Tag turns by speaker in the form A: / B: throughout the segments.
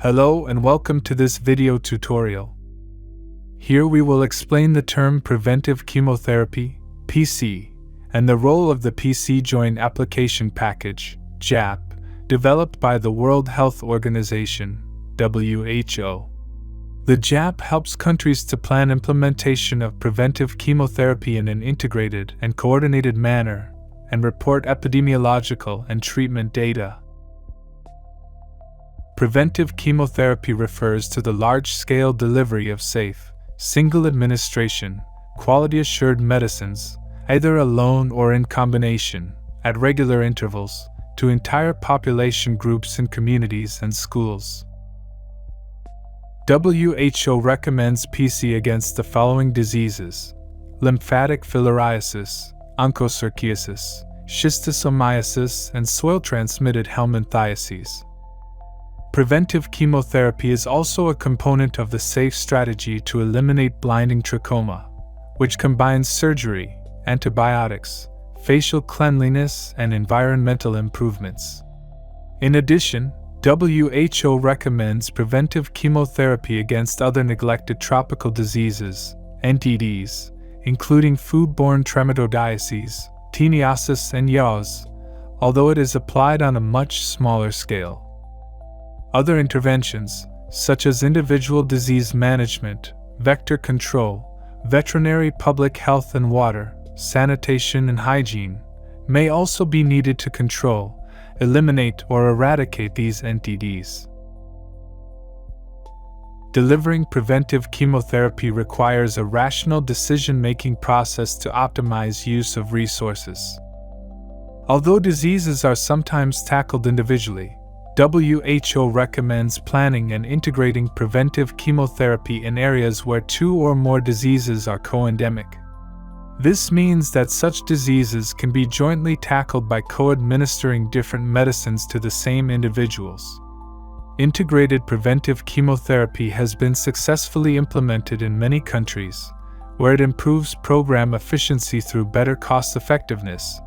A: Hello and welcome to this video tutorial. Here we will explain the term Preventive Chemotherapy, PC, and the role of the PC Joint Application Package, JAP, developed by the World Health Organization, WHO. The JAP helps countries to plan implementation of preventive chemotherapy in an integrated and coordinated manner, and report epidemiological and treatment data. Preventive chemotherapy refers to the large-scale delivery of safe, single-administration, quality-assured medicines, either alone or in combination, at regular intervals, to entire population groups in communities and schools. WHO recommends PC against the following diseases: lymphatic filariasis, onchocerciasis, schistosomiasis, and soil-transmitted helminthiasis. Preventive chemotherapy is also a component of the SAFE strategy to eliminate blinding trachoma, which combines surgery, antibiotics, facial cleanliness, and environmental improvements. In addition, WHO recommends preventive chemotherapy against other neglected tropical diseases, NTDs, including foodborne trematodiasis, teniasis, and yaws, although it is applied on a much smaller scale. Other interventions, such as individual disease management, vector control, veterinary public health and water, sanitation and hygiene, may also be needed to control, eliminate or eradicate these NTDs. Delivering preventive chemotherapy requires a rational decision-making process to optimize use of resources. Although diseases are sometimes tackled individually, WHO recommends planning and integrating preventive chemotherapy in areas where two or more diseases are co-endemic. This means that such diseases can be jointly tackled by co-administering different medicines to the same individuals. Integrated preventive chemotherapy has been successfully implemented in many countries, where it improves program efficiency through better cost-effectiveness,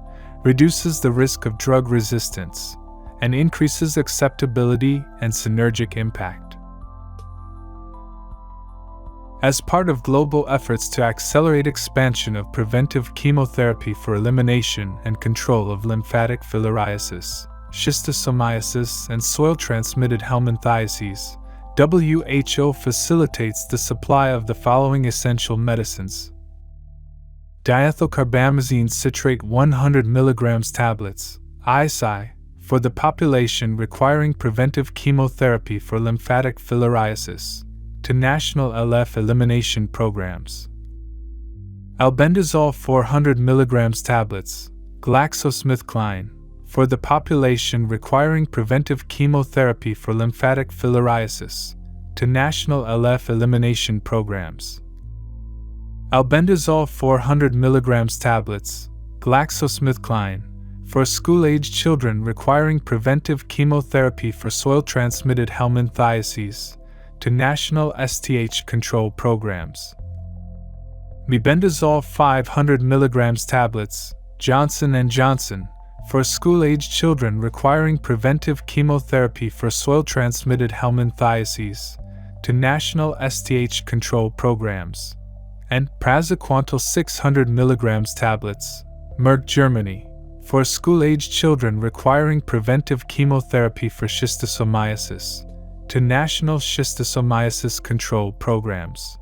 A: reduces the risk of drug resistance, and increases acceptability and synergic impact. As part of global efforts to accelerate expansion of preventive chemotherapy for elimination and control of lymphatic filariasis, schistosomiasis, and soil-transmitted helminthiasis, WHO facilitates the supply of the following essential medicines: diethylcarbamazine citrate 100 mg tablets, ISI, for the population requiring preventive chemotherapy for lymphatic filariasis, to national LF elimination programs. Albendazole 400 mg tablets, GlaxoSmithKline, for the population requiring preventive chemotherapy for lymphatic filariasis, to national LF elimination programs. Albendazole 400 mg tablets, GlaxoSmithKline, for school-age children requiring preventive chemotherapy for soil-transmitted helminthiasis, to national STH control programs. Mebendazole 500 mg tablets, Johnson & Johnson, for school-age children requiring preventive chemotherapy for soil-transmitted helminthiasis, to national STH control programs. And praziquantel 600 mg tablets, Merck Germany, for school-age children requiring preventive chemotherapy for schistosomiasis, to national schistosomiasis control programs.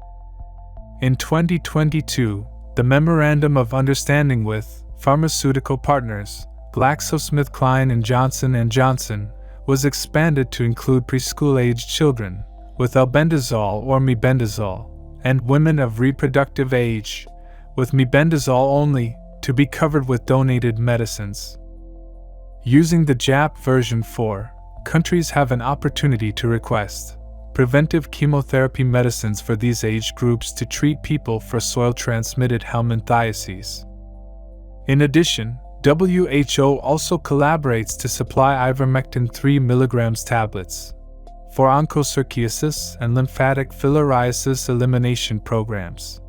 A: In 2022, the Memorandum of Understanding with pharmaceutical partners, GlaxoSmithKline and Johnson & Johnson, was expanded to include preschool-aged children with albendazole or mebendazole, and women of reproductive age with mebendazole only, to be covered with donated medicines. Using the JAP version 4, countries have an opportunity to request preventive chemotherapy medicines for these age groups to treat people for soil-transmitted helminthiasis. In addition, WHO also collaborates to supply ivermectin 3 mg tablets for onchocerciasis and lymphatic filariasis elimination programs.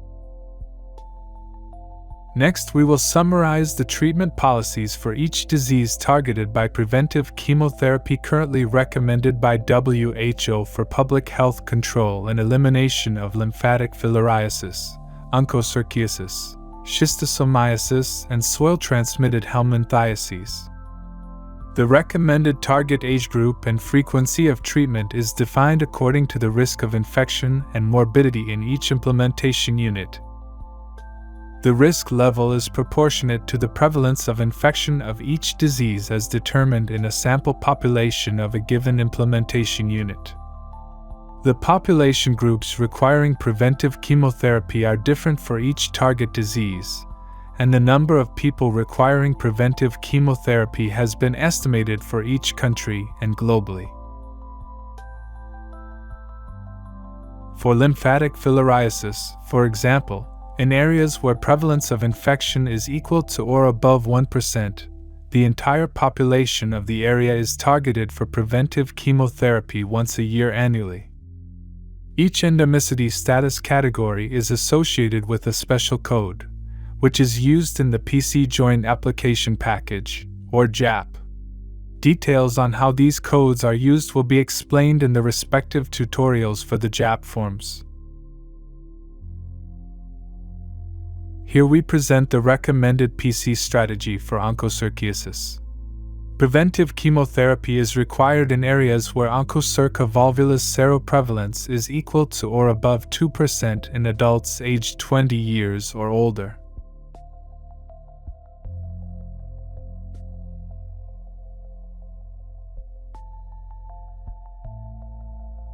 A: Next, we will summarize the treatment policies for each disease targeted by preventive chemotherapy currently recommended by WHO for public health control and elimination of lymphatic filariasis, onchocerciasis, schistosomiasis, and soil-transmitted helminthiasis. The recommended target age group and frequency of treatment is defined according to the risk of infection and morbidity in each implementation unit. The risk level is proportionate to the prevalence of infection of each disease as determined in a sample population of a given implementation unit. The population groups requiring preventive chemotherapy are different for each target disease, and the number of people requiring preventive chemotherapy has been estimated for each country and globally. For lymphatic filariasis, for example, in areas where prevalence of infection is equal to or above 1%, the entire population of the area is targeted for preventive chemotherapy once a year annually. Each endemicity status category is associated with a special code, which is used in the PC Joint Application Package, or JAP. Details on how these codes are used will be explained in the respective tutorials for the JAP forms. Here we present the recommended PC strategy for onchocerciasis. Preventive chemotherapy is required in areas where onchocerca volvulus seroprevalence is equal to or above 2% in adults aged 20 years or older.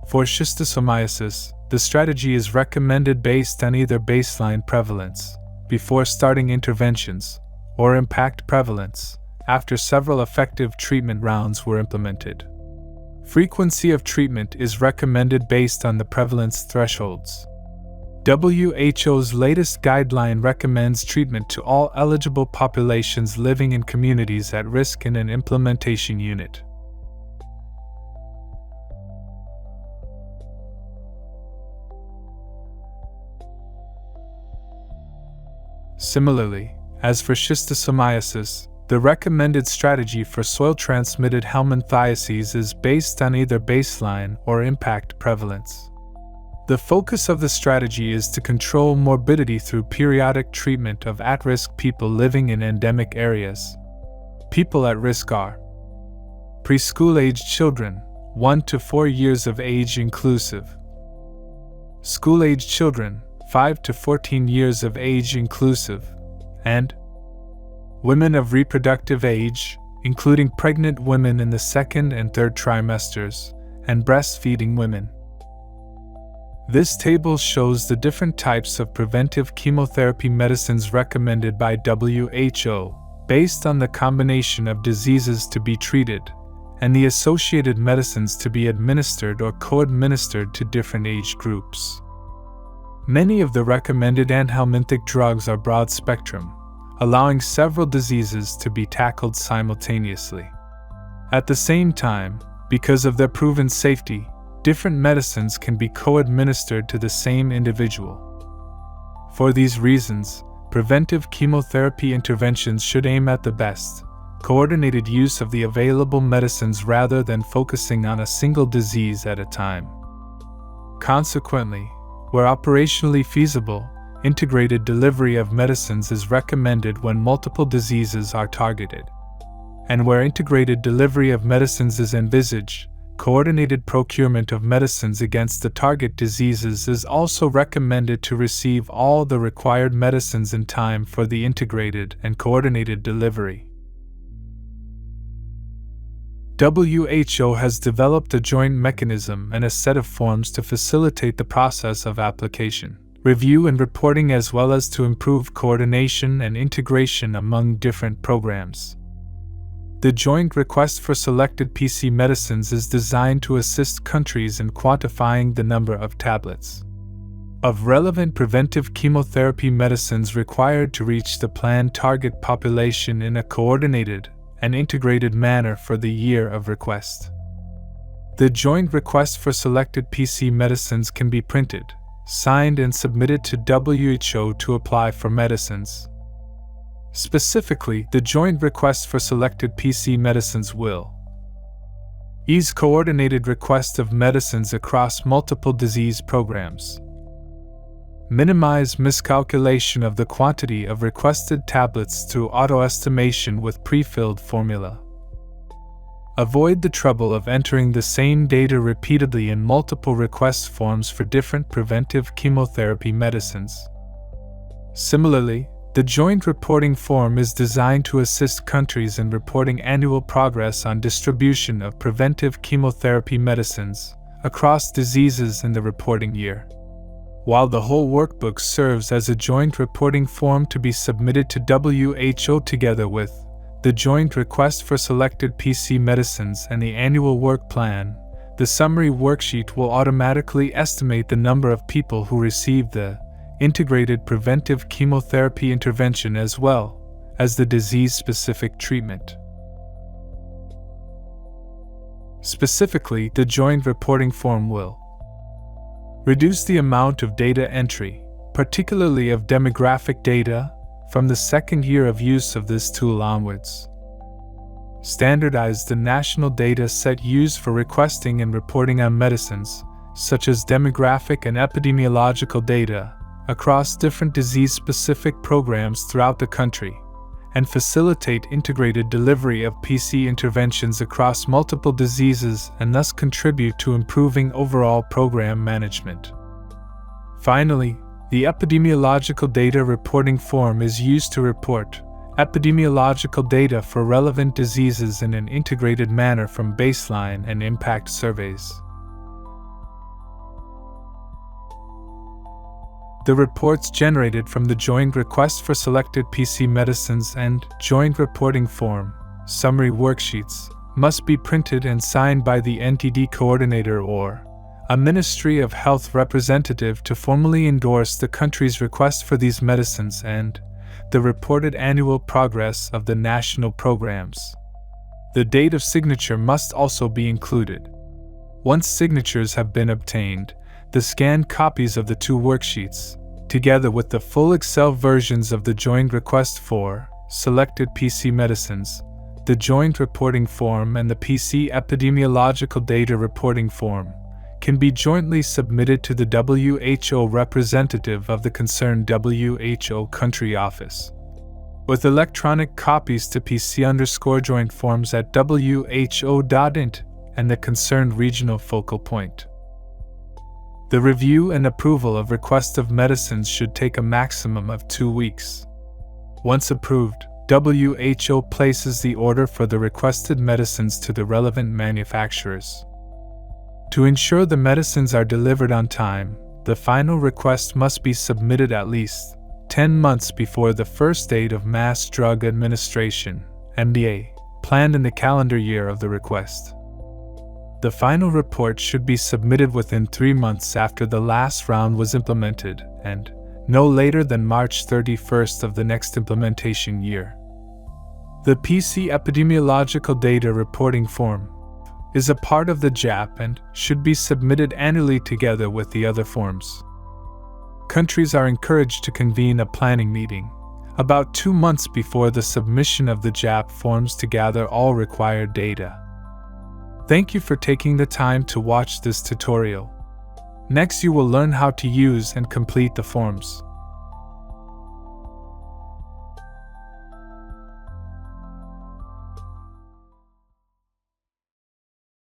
A: For schistosomiasis, the strategy is recommended based on either baseline prevalence, before starting interventions, or impact prevalence, after several effective treatment rounds were implemented. Frequency of treatment is recommended based on the prevalence thresholds. WHO's latest guideline recommends treatment to all eligible populations living in communities at risk in an implementation unit. Similarly, as for schistosomiasis, the recommended strategy for soil-transmitted helminthiasis is based on either baseline or impact prevalence. The focus of the strategy is to control morbidity through periodic treatment of at-risk people living in endemic areas. People at risk are preschool-aged children, 1 to 4 years of age inclusive, school-aged children, 5 to 14 years of age inclusive, and women of reproductive age, including pregnant women in the second and third trimesters, and breastfeeding women. This table shows the different types of preventive chemotherapy medicines recommended by WHO, based on the combination of diseases to be treated, and the associated medicines to be administered or co-administered to different age groups. Many of the recommended antihelminthic drugs are broad-spectrum, allowing several diseases to be tackled simultaneously. At the same time, because of their proven safety, different medicines can be co-administered to the same individual. For these reasons, preventive chemotherapy interventions should aim at the best, coordinated use of the available medicines rather than focusing on a single disease at a time. Consequently, where operationally feasible, integrated delivery of medicines is recommended when multiple diseases are targeted. And where integrated delivery of medicines is envisaged, coordinated procurement of medicines against the target diseases is also recommended to receive all the required medicines in time for the integrated and coordinated delivery. WHO has developed a joint mechanism and a set of forms to facilitate the process of application, review and reporting, as well as to improve coordination and integration among different programs. The Joint Request for Selected PC Medicines is designed to assist countries in quantifying the number of tablets of relevant preventive chemotherapy medicines required to reach the planned target population in a coordinated and integrated manner for the year of request. The Joint Request for Selected PC Medicines can be printed, signed, and submitted to WHO to apply for medicines. Specifically, the joint request for selected PC medicines will ease coordinated request of medicines across multiple disease programs, minimize miscalculation of the quantity of requested tablets through auto-estimation with pre-filled formula, avoid the trouble of entering the same data repeatedly in multiple request forms for different preventive chemotherapy medicines. Similarly, the joint reporting form is designed to assist countries in reporting annual progress on distribution of preventive chemotherapy medicines across diseases in the reporting year, while the whole workbook serves as a joint reporting form to be submitted to WHO together with the joint request for selected PC medicines and the annual work plan. The summary worksheet will automatically estimate the number of people who receive the integrated preventive chemotherapy intervention as well as the disease-specific treatment. Specifically, the joint reporting form will reduce the amount of data entry, particularly of demographic data, from the second year of use of this tool onwards. Standardize the national data set used for requesting and reporting on medicines, such as demographic and epidemiological data, across different disease-specific programs throughout the country, and facilitate integrated delivery of PC interventions across multiple diseases and thus contribute to improving overall program management. Finally, the epidemiological data reporting form is used to report epidemiological data for relevant diseases in an integrated manner from baseline and impact surveys. The reports generated from the joint request for selected PC medicines and joint reporting form, summary worksheets, must be printed and signed by the NTD coordinator or a Ministry of Health representative to formally endorse the country's request for these medicines and the reported annual progress of the national programs. The date of signature must also be included. Once signatures have been obtained, the scanned copies of the two worksheets, together with the full Excel versions of the joint request for selected PC medicines, the joint reporting form and the PC epidemiological data reporting form, can be jointly submitted to the WHO representative of the concerned WHO country office, with electronic copies to PC_joint forms at who.int and the concerned regional focal point. The review and approval of request of medicines should take a maximum of 2 weeks. Once approved, WHO places the order for the requested medicines to the relevant manufacturers. To ensure the medicines are delivered on time, the final request must be submitted at least 10 months before the first date of Mass Drug Administration (MDA) planned in the calendar year of the request. The final report should be submitted within 3 months after the last round was implemented and no later than March 31st of the next implementation year. The PC epidemiological data reporting form is a part of the JAP and should be submitted annually together with the other forms. Countries are encouraged to convene a planning meeting about 2 months before the submission of the JAP forms to gather all required data. Thank you for taking the time to watch this tutorial. Next, you will learn how to use and complete the forms.